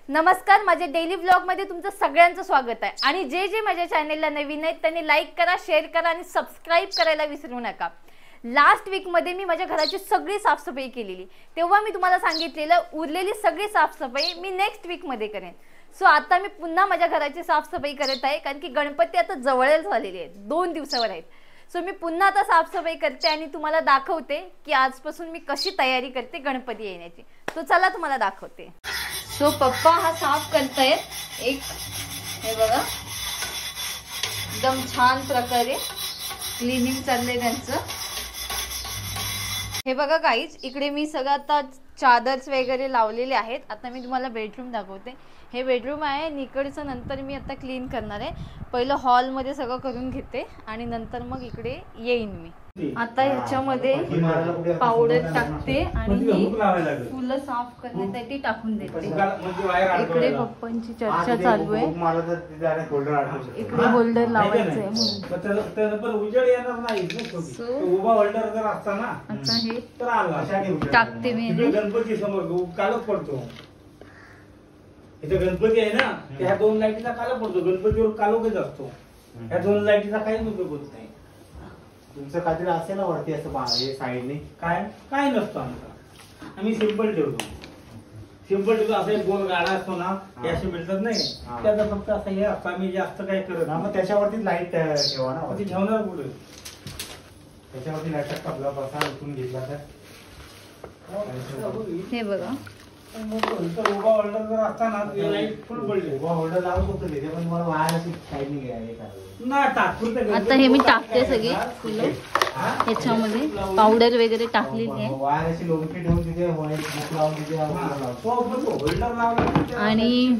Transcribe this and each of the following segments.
नमस्कार, माझे daily vlog मध्ये तुमचं सगळ्यांचं स्वागत आहे। आणि जे जे माझ्या चॅनलला नवीन आहेत त्यांनी लाईक करा, शेअर करा आणि सबस्क्राइब करायला विसरू नका। लास्ट वीक मध्ये मी माझ्या घराची सगळी साफसफाई केलेली, तेव्हा मी तुम्हाला सांगितलेलं उरलेली सगळी साफसफाई मी नेक्स्ट वीक मध्ये करेन। सो आता मी पुन्हा माझ्या घराची साफसफाई करत आहे, कारण की गणपती आता जवळच झालेले आहेत, 2 दिवसावर आहेत। सो मी पुन्हा आता साफसफाई करते आणि तुम्हाला दाखवते की आजपासून मी कशी तयारी करते गणपती येण्याची। तो चला तुम्हाला दाखवते। सो पप्पा हा साफ करतायत, एक हे बघा एकदम छान प्रकारे क्लीनिंग चाललंय त्यांचं। हे बघा गाईज, इकडे मी सगळं आता चादर्स वगैरे लावलेले आहेत। आता मी तुम्हाला बेडरूम दाखवते। हे बेडरूम आहे, इकडचं नंतर मी आता क्लीन करणार आहे। पहिलं हॉल मध्ये सगळं करून घेते आणि नंतर मग इकडे येईन मी। आता ह्याच्यामध्ये पावडर टाकते आणि फुलं साफ करण्यासाठी टाकून देते। इकडे पप्पांची चर्चा चालू आहे, इकडे होल्डर लावायचं आहे आता हे टाकते मी। गणपती समोर कालच पडतो, इथे गणपती आहे ना, त्या 2 लाईटीचा काला पडतो, गणपतीवर कालोखच असतो। ह्या 2 लाईटीचा काही उपयोग होत नाही। तुमचं काहीतरी असेल ना वरती असं साईडने, काय नसतं आमचा, आम्ही सिंपल ठेवतो। सिंपल ठेवतो, असं एक गोल गाडा असतो ना, हे असे मिळतात नाही, त्याचा फक्त असं हे असतं, आम्ही जास्त काही करत ना। मग त्याच्यावरती लाईट ठेवा ना, ती ठेवणार कुठे? त्याच्यावरती लाईट टाकला बसा उठून घेतला तर हे बघा उभा होल्डर जर असताना लाईट फुल पडली, उभा होल्डर लावू शकतो तिथे, पण मला वायर अशी साईडने घ्यायला ना तात्पुरतं। आता हे मी टाकते सगळी फुलं ह्याच्यामध्ये, पावडर वगैरे टाकलेली आहे वायर अशी लोंबकी ठेवून तिथे लावून तिथे होल्डर लावला। आणि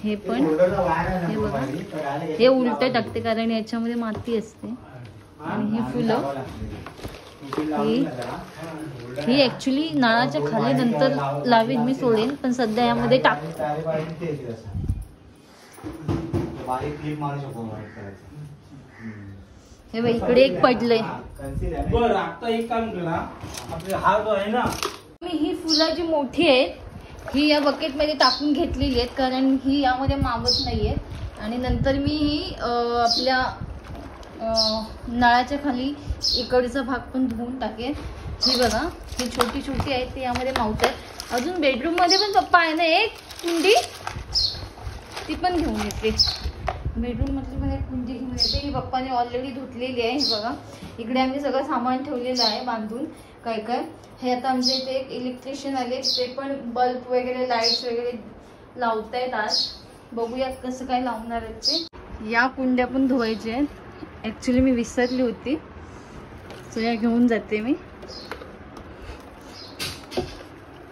हे पण हे बघा, हे उलट टाकते कारण याच्यामध्ये माती असते। आणि ही फुलं ही ऍक्च्युली नळाच्या खाली नंतर लावीन मी, सोडेन, पण सध्या यामध्ये टाकते। हे बघ, इकडे एक पडलंय। बरं, आता एक काम करा, आपले हा जो आहे ना, मी ही फुलं जी मोठी आहेत ही या बकेट मध्ये टाकून घेतलेली आहेत, कारण ही यामध्ये मावत नाहीये। आणि नंतर मी ही आपल्या नळाच्या खाली इकडचा भाग पण धुवून टाकेन। ही बघा, ही छोटी छोटी आहेत, ती यामध्ये मावतात। अजून बेडरूम मध्ये पण पप्पा आहे ना एक कुंडी, ती पण घेऊन येते। बेडरूम मधली पण एक कुंडी घेऊन येते, ही पप्पाने ऑलरेडी धुतलेली आहे। हे बघा, इकडे आम्ही सगळं सामान ठेवलेलं आहे बांधून काय काय। हे आता आमच्या इथे एक इलेक्ट्रिशियन आले, ते पण बल्ब वगैरे लाईट्स वगैरे लावतायत आज। बघूयात कसं काय लावणार आहेत ते। या कुंड्या पण धुवायच्या आहेत, ऍक्च्युली मी विसरली होती, सो या घेऊन जाते मी।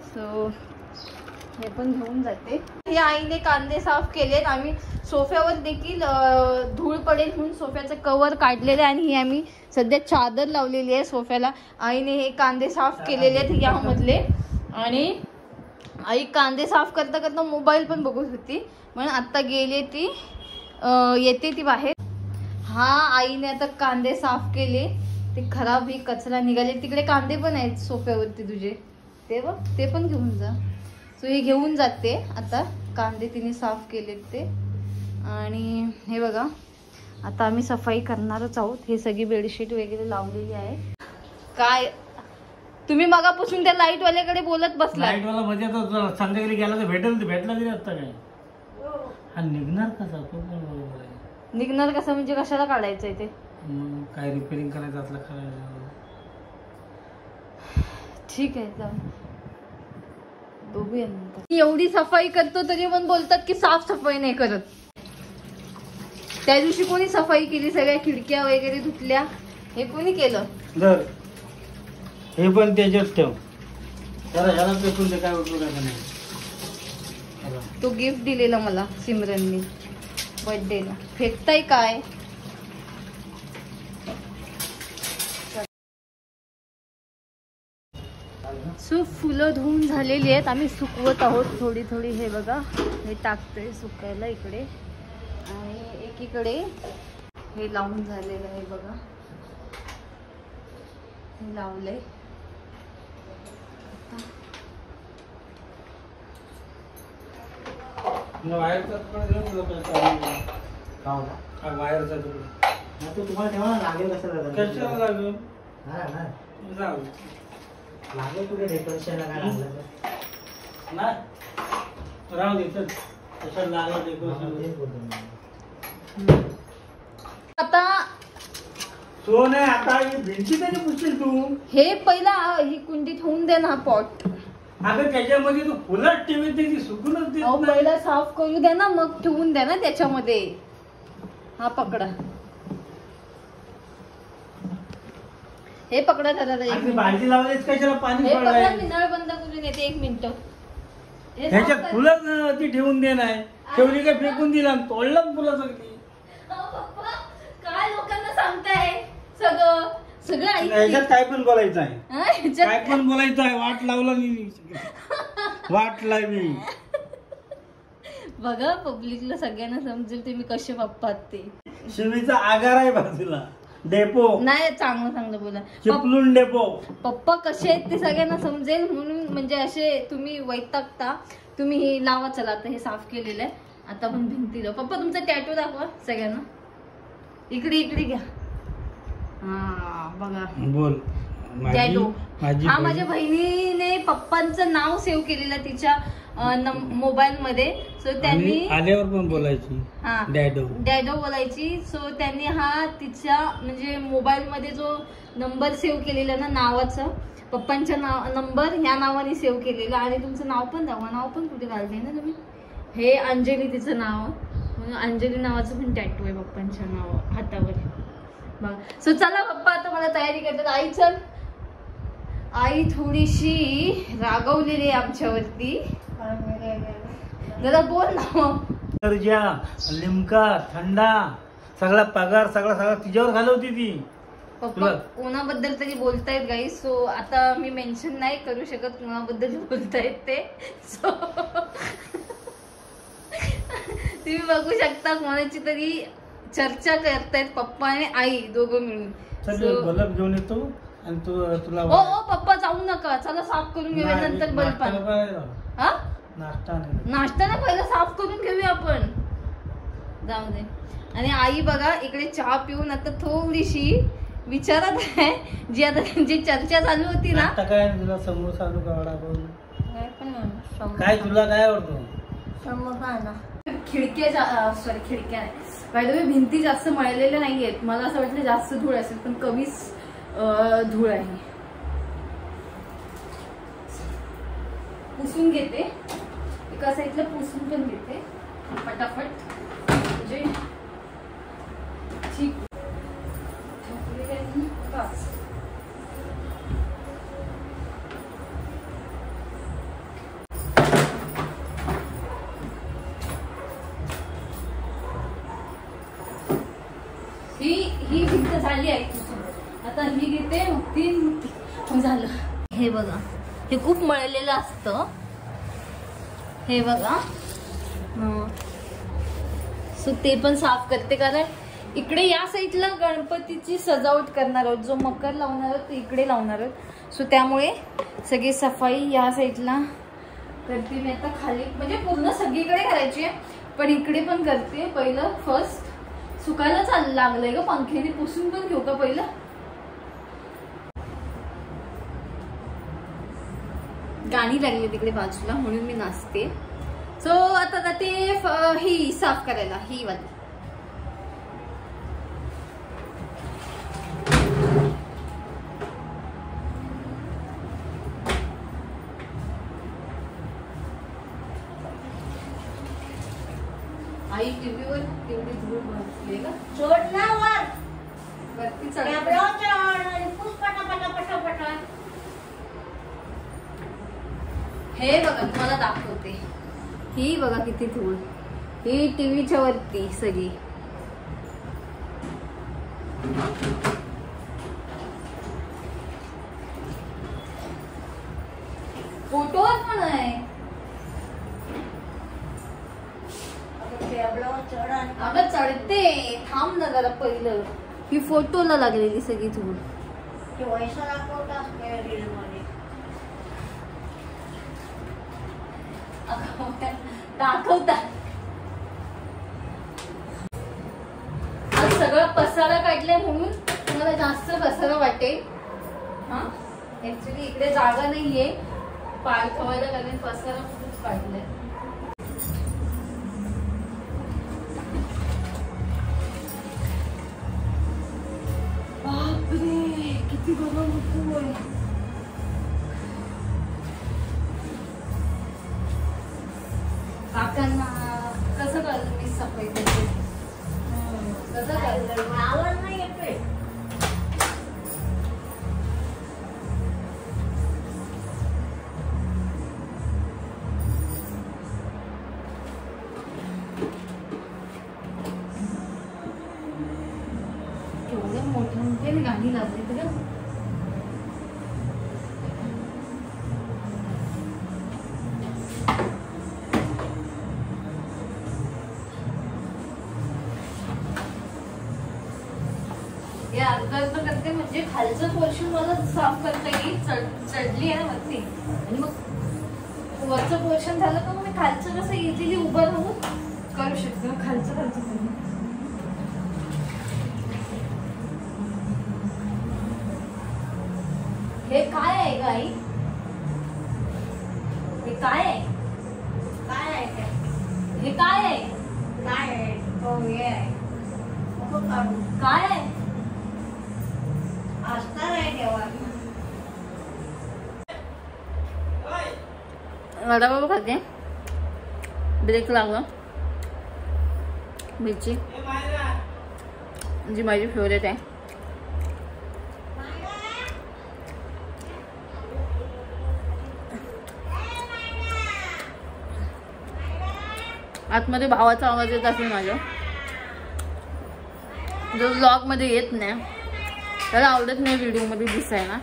सो हे पण घेऊन जाते। या आईने कांदे साफ केलेत, आम्ही सोफ्यावर देखील धूळ पडेल म्हणून सोफ्याचं कव्हर काढलेलं आहे। आणि ही आम्ही सध्या चादर लावलेली आहे सोफ्याला। आईने हे कांदे साफ केलेले आहेत यामधले। आणि आई कांदे साफ करता करता मोबाईल पण बघत होती, म्हणून आता गेले ती येते ती बाहेर। हा, आईने आता कांदे साफ केले, ते खराब ही कचरा निघाले। तिकडे कांदे पण आहेत सोफ्यावरती तुझे, ते बघ, ते पण घेऊन जा। सो हे घेऊन जाते आता, कांदे तिने साफ केलेत ते। आणि हे बघा, आता आम्ही सफाई करणारच आहोत। हे सगळी बेडशीट वगैरे लावलेली आहे। काय तुम्ही मगापासून त्या लाईट वाल्याकडे बोलत बसला? लाईट वाला म्हणजे आता संध्याकाळी गेला तर भेटला तरी आता काय हा निघणार कसा? तो पण बरोबर आहे। निघणार कसं म्हणजे कशाला काढायचंय ते? काय रिपेअरिंग करायचं असलं करायचं। ठीक आहे, जाऊ बघूया नंतर। एवढी सफाई करतो तरी पण बोलतात की साफ सफाई नाही करत। त्या दिवशी कोणी सफाई केली? सगळ्या खिडक्या वगैरे धुतल्या, हे कोणी केलं? जर हे पण त्याच्यात ठेव, जरा ह्याला पेटून ते काय उपयोगाचं नाही। तो गिफ्ट दिलेला मला सिमरननी बर्थडेला, फेकताय काय? सो फुलं धुवून झालेली आहेत, आम्ही सुकवत आहोत थोडी थोडी। हे बघा, हे टाकतोय सुकायला इकडे, आणि एकीकडे हे लावून झालेलं आहे बघा, हे लावलंय। वायरचा तुकडा देऊन दिला तुला. का होता? हा वायरचा तुकडा. नाही तो तुम्हाला ठेवा ना, लागेल कशाला कशाला लागेल? हा ना, जाऊ. लागेल कुठे डेकोरेशनला काय लागलं तर. नाही राहू दे चल. कशाला लागला हा, डेकोरेशन? तेच बोलतो मी. आता तो नाही आता ही भिंती कधी पुसशील तू? हे पहिला ही कुंडी ठेवून दे ना पॉट. अगं त्याच्यामध्ये तू फुलं ठेवत नाही, ती सुकूनच देत अहो नाही. पहिला साफ करू द्या ना, मग ठेवून द्या ना त्याच्यामध्ये. हा पकडा, हे पकडा जरा एक आणि ती मिनिट. भांडी लावलीच कशाला पाणी हे पकडा, पडलंय? मी नळ बंद करून येते 1 मिनिट. हे साफ ह्याच्यात कर. फुलं ती ठेवून दे नाही, ठेवली का फेकून दिला, तोडलं फुलं सगळी. अहो, पप्पा, काय लोकांना सांगताय सगळं सगळं ह्याच्यात ऐक. काय पण बोलायचं आहे, हा, काय ह्याच्यात पण बोलायचं आहे. वाट लावला मी, वाट लावली. बघा पब्लिकला सगळ्यांना समजेल तुम्ही कसे पप्पात ते. शिवीचा आगार आहे बाजूला, डेपो नाही चांगलं चांगलं बोला. चिपलून डेपो. पप्पा कसे आहेत ते सगळ्यांना समजेल म्हणून, म्हणजे असे तुम्ही वैतागता. तुम्ही हे लावा. चला आता हे साफ केलेलं आहे. आता आपण भिंतीला. पप्पा तुमचा टॅटू दाखवा सगळ्यांना. इकडे इकडे घ्या. हा बघा बोल. टॅटू. माझी हा माझ्या बहिणीने पप्पांचं नाव सेव्ह केलेलं तिच्या मोबाईल मध्ये. सो त्यांनी आल्यावर पण बोलायची हा डॅडो डॅडो बोलायची. सो त्यांनी हा तिच्या म्हणजे मोबाईल मध्ये जो नंबर सेव्ह केलेला ना नावाचं, पप्पांच्या नंबर ह्या नावाने सेव्ह केलेलं. आणि तुमचं नाव पण दाखवा. नाव पण कुठे घालते ना तुम्ही. हे अंजली तिचं नाव, म्हणून अंजली नावाचं पण टॅटू आहे पप्पांच्या नाव हातावर बघा. सो चला पप्पा आता मला तयारी करतात. आई चल. आई थोडीशी रागवलेली आहे आमच्यावरती. जरा बोल ना. सर्जा, लिमका, थंडा, सगळा पगार सगळा सगळा तिच्यावर घालवती ती. पप्पा कोणाबद्दल तरी बोलतायत गाईस. सो आता मी मेन्शन नाही करू शकत कोणाबद्दल बोलतायत ते. सो तुम्ही बघू शकता कोणाची तरी चर्चा करतायत पप्पा आणि आई दोघं मिळून. चल बल्ब घेऊन येतो आणि तुला ओ ओ पप्पा जाऊ नका. चला साफ करून घेऊया नंतर बल्ब. हा नाश्ता नाही. नाश्ता ना पहिला साफ करून घेऊया आपण. जाऊ दे. आणि आई बघा इकडे चहा पिऊन आता थोडीशी विचारत आहे. जी आता त्यांची चर्चा चालू होती ना. आता काय तुला समोसा आणू का वडापाव? काय तुला काय आवडतो? खिडक्या सॉरी खिडक्या नाही बाय द वे, भिंती जास्त मळलेल्या नाहीयेत. मला असं वाटलं जास्त धूळ असेल पण कमीच धूळ आहे. पुसून घेते एका साईडला, पुसून पण घेते पटापट म्हणजे ठीक. ही भिंत झाली आहे. आता ही घेते मग झालं. हे बघा हे खूप मळलेलं असतं. हे बघा सो ते पण साफ करते. कारण इकडे या साईडला गणपतीची सजावट करणार आहोत. जो मकर लावणार आहोत ते इकडे लावणार आहोत. सो त्यामुळे सगळी सफाई या साईडला करते मी आता. खाली म्हणजे पूर्ण सगळीकडे करायची आहे पण इकडे पण करते. पहिलं फर्स्ट सुकायला लागलंय ग पंख्याने. पुसून पण घेऊ का पहिलं. गाणी लागली तिकडे बाजूला म्हणून मी नाचते. सो आता ते ही साफ करायला ही वाली. आई टीव्हीवर तेवढी धूळ बसली का. सोड ना वर. वरती टॅब्लो चढ आणि पुस पटापटा पटापटा. हे बघा तुम्हाला दाखवते. ही बघा किती धूळ. ही टीव्हीच्या वरती सगळी. फोटोवर पण आहे. टॅब्लो चढ आणि अगं चढते थांब ना जरा पहिलं. ही फोटोला लागलेली सगळी धूळ. ते वैसा दाखवता रील मध्ये. दाखवतात सगळा पसारा काढलाय म्हणून तुम्हाला जास्त पसारा वाटेल. हा ऍक्च्युली इकडे जागा नाहीये पाय ठेवायला कारण पसारा खूप काढलाय. बापरे किती गरम होतोय. काकांना कसं कळलं मी सफाई करते कसं कळलं आवाज नाही येतोय. केवढे मोठे गाणी लावली तुला. करते म्हणजे खालचं पोर्शन मला साफ करता येईल. चढली आहे ना वरती आणि मग वरचं पोर्शन झालं का मग मी खालचं कसं इझिली उभं राहून करू शकते. खालचं हे काय आहे ग आई. हे काय आहे. काय आहे ते? हे काय आहे. काय आहे? हो हे आहे. नको काढू. काय आहे. अस्तर आहे देवाचं. वडापाव खाते. ब्रेक लागला. मिरची जी माझी फेवरेट आहे. आतमध्ये भावाचा आवाज येत असेल माझ्या जो व्लॉग मध्ये येत नाही. त्याला आवडत नाही व्हिडिओ मध्ये दिसायला.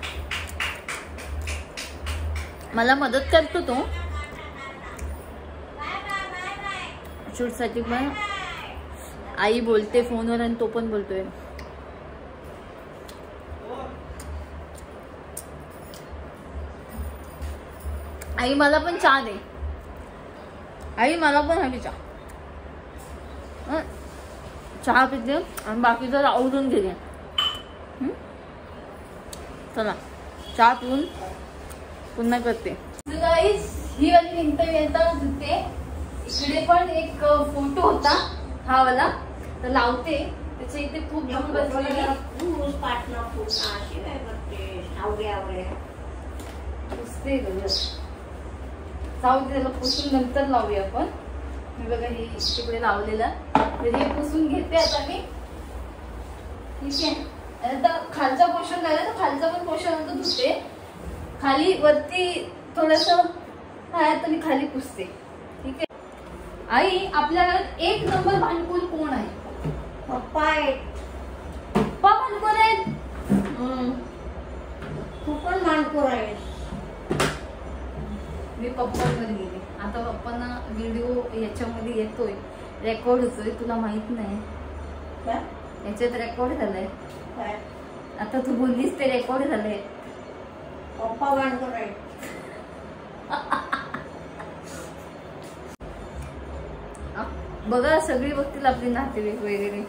मला मदत करतो तो शूट साठी पण. आई बोलते फोनवर आणि तो पण बोलतोय. आई मला पण चहा दे. आई मला पण हवी चहा. चहा पिते आणि बाकीचं आवडून घेते. चला चहा पिऊन पुन्हा करते. ही वाली भिंत येता धुते. इकडे पण एक फोटो होता हा वाला तर लावते. त्याच्या इथे खूप धूळ बसलेली. ऊस पाटणं फुटणं अशी काय करते. आवडे पुसते जाऊ दे. त्याला पुसून नंतर लावूया आपण. मी बघा हे तिकडे लावलेलं तर हे पुसून घेते आता मी. ठीक आहे. आता खालचा पोर्शन झाला तर खालचा पण पोर्शन आता धुते. खाली वरती थोडस आहे तर मी खाली पुसते. ठीक आहे. आई आपल्या घरात एक नंबर भांडकुल कोण आहे. पप्पा आहेत. पप्पा भांडकुल आहेत. तू पण मानपूर आहेस. मी पप्पांवर गेले. आता पप्पांना व्हिडिओ याच्यामध्ये येतोय रेकॉर्ड होतोय. तुला माहित नाही याच्यात रेकॉर्ड झालंय. आता तू बोललीस ते रेकॉर्ड झालंय. पप्पा मानपूर आहेत. बघा सगळी बघतील आपले नातेवाईक वगैरे.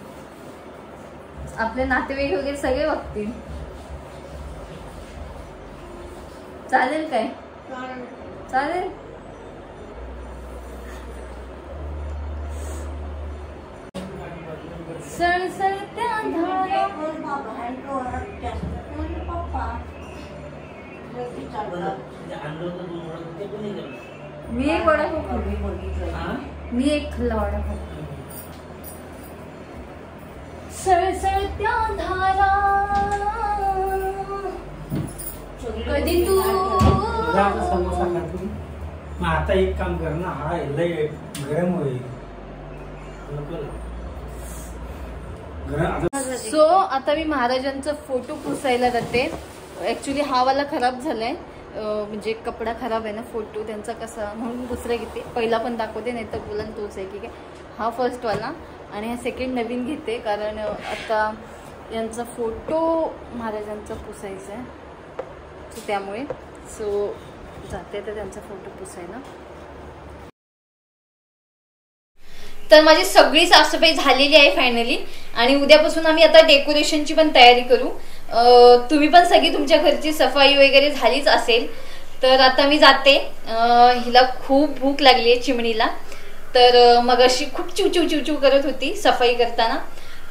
आपले नातेवाईक वगैरे सगळे बघतील. चालेल काय. चालेल. सळसळत्या धारा. मी एक वडापाव खाल्ला. मी एक खाल्ला वडापाव. सळसळत्या धारा कधी तू. मग आता एक काम कर ना. हा लय गरम होईल. सो आता मी महाराजांचा फोटो पुसायला जाते. ऍक्च्युली हा वाला खराब झालाय. म्हणजे कपडा खराब आहे ना फोटो त्यांचा कसा म्हणून दुसरा घेते. पहिला पण दाखवते नाही तर बोला तोच आहे. ठीक आहे. हा फर्स्ट वाला आणि हा सेकंड नवीन घेते कारण आता यांचा फोटो महाराजांचा पुसायचा आहे. सो त्यामुळे जाते तर त्यांचा फोटो पुसायला. तर माझी सगळी साफसफाई झालेली आहे फायनली. आणि उद्यापासून आम्ही आता डेकोरेशनची पण तयारी करू. तुम्ही पण सगळी तुमच्या घरची सफाई वगैरे झालीच असेल. तर आता मी जाते. हिला खूप भूक लागली आहे चिमणीला. तर मग अशी खूप चिवचिव चिवचिव करत होती सफाई करताना.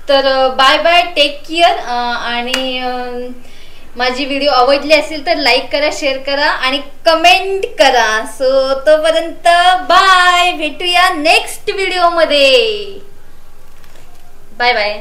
तर बाय बाय, टेक केअर. आणि माझी व्हिडिओ आवडली असेल तर लाईक करा, शेअर करा आणि कमेंट करा. सो तोपर्यंत बाय, भेटूया नेक्स्ट व्हिडिओ मध्ये. Bye bye.